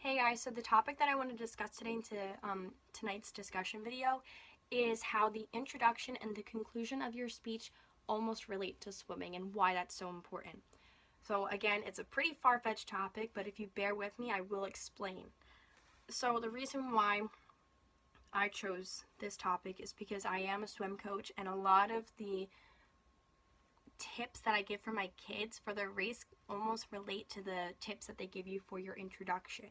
Hey guys, so the topic that I want to discuss today into tonight's discussion video is how the introduction and the conclusion of your speech almost relate to swimming and why that's so important. So again, it's a pretty far-fetched topic, but if you bear with me, I will explain. So the reason why I chose this topic is because I am a swim coach, and a lot of the tips that I give for my kids for their race almost relate to the tips that they give you for your introduction.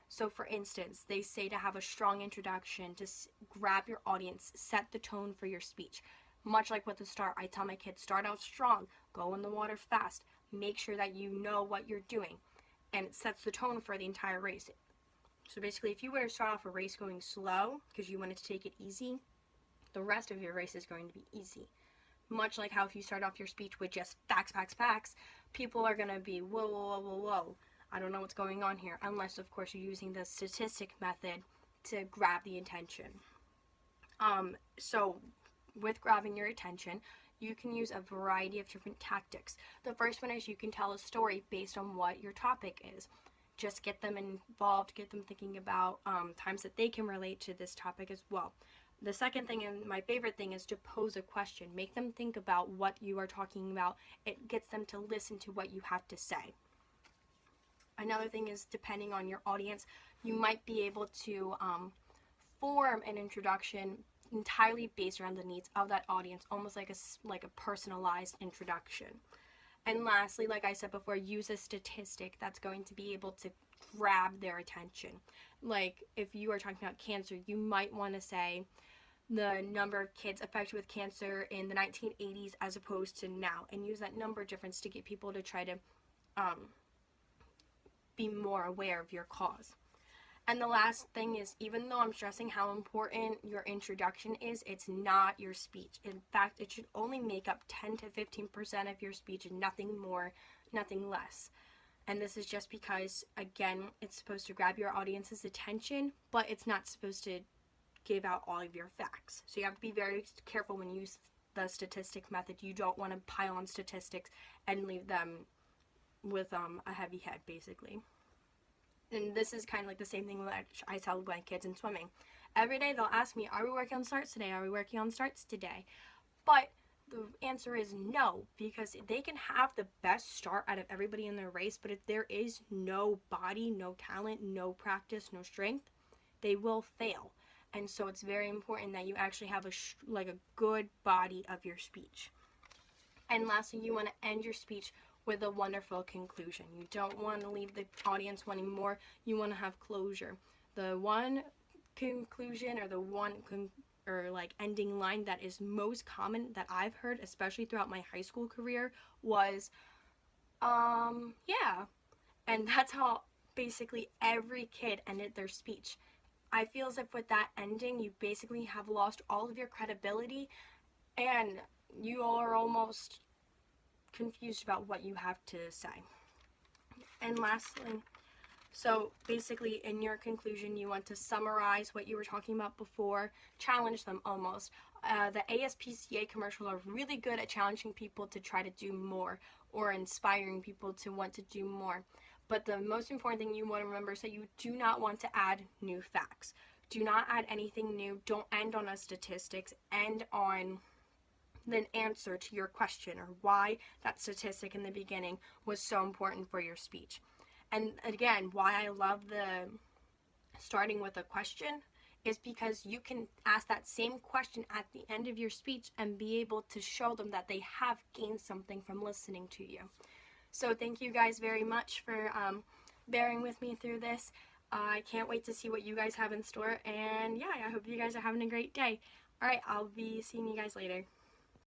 So for instance, they say to have a strong introduction, to grab your audience, set the tone for your speech. Much like with the start, I tell my kids, start out strong, go in the water fast, make sure that you know what you're doing, and it sets the tone for the entire race. So basically, if you were to start off a race going slow because you wanted to take it easy, the rest of your race is going to be easy. Much like how if you start off your speech with just facts, people are going to be, whoa, I don't know what's going on here, unless, of course, you're using the statistic method to grab the attention. So with grabbing your attention, you can use a variety of different tactics. The first one is you can tell a story based on what your topic is. Just get them involved, get them thinking about times that they can relate to this topic as well. The second thing, and my favorite thing, is to pose a question. Make them think about what you are talking about. It gets them to listen to what you have to say. Another thing is, depending on your audience, you might be able to form an introduction entirely based around the needs of that audience, almost like a personalized introduction. And lastly, like I said before, use a statistic that's going to be able to grab their attention. Like if you are talking about cancer, you might want to say the number of kids affected with cancer in the 1980s as opposed to now, and use that number difference to get people to try to be more aware of your cause. And the last thing is, even though I'm stressing how important your introduction is, it's not your speech. In fact, it should only make up 10 to 15% of your speech and nothing more, nothing less. And this is just because, again, it's supposed to grab your audience's attention, but it's not supposed to give out all of your facts. So you have to be very careful when you use the statistic method. You don't want to pile on statistics and leave them with a heavy head, basically. And this is kind of like the same thing that I tell my kids in swimming. Every day they'll ask me, are we working on starts today? Are we working on starts today? But the answer is no, because they can have the best start out of everybody in their race, but if there is no body, no talent, no practice, no strength, they will fail. And so it's very important that you actually have a good body of your speech. And lastly, you want to end your speech with a wonderful conclusion. You don't want to leave the audience wanting more. You want to have closure. The one conclusion or the one ending line that is most common that I've heard, especially throughout my high school career, was, yeah. And that's how basically every kid ended their speech. I feel as if with that ending, you basically have lost all of your credibility and you are almost confused about what you have to say. And lastly, so basically in your conclusion, you want to summarize what you were talking about before, challenge them almost. The ASPCA commercials are really good at challenging people to try to do more or inspiring people to want to do more. But the most important thing you want to remember is that you do not want to add new facts. Do not add anything new. Don't end on a statistics. End on the answer to your question or why that statistic in the beginning was so important for your speech. And again, why I love the starting with a question is because you can ask that same question at the end of your speech and be able to show them that they have gained something from listening to you. So thank you guys very much for bearing with me through this. I can't wait to see what you guys have in store. And yeah, I hope you guys are having a great day. All right, I'll be seeing you guys later.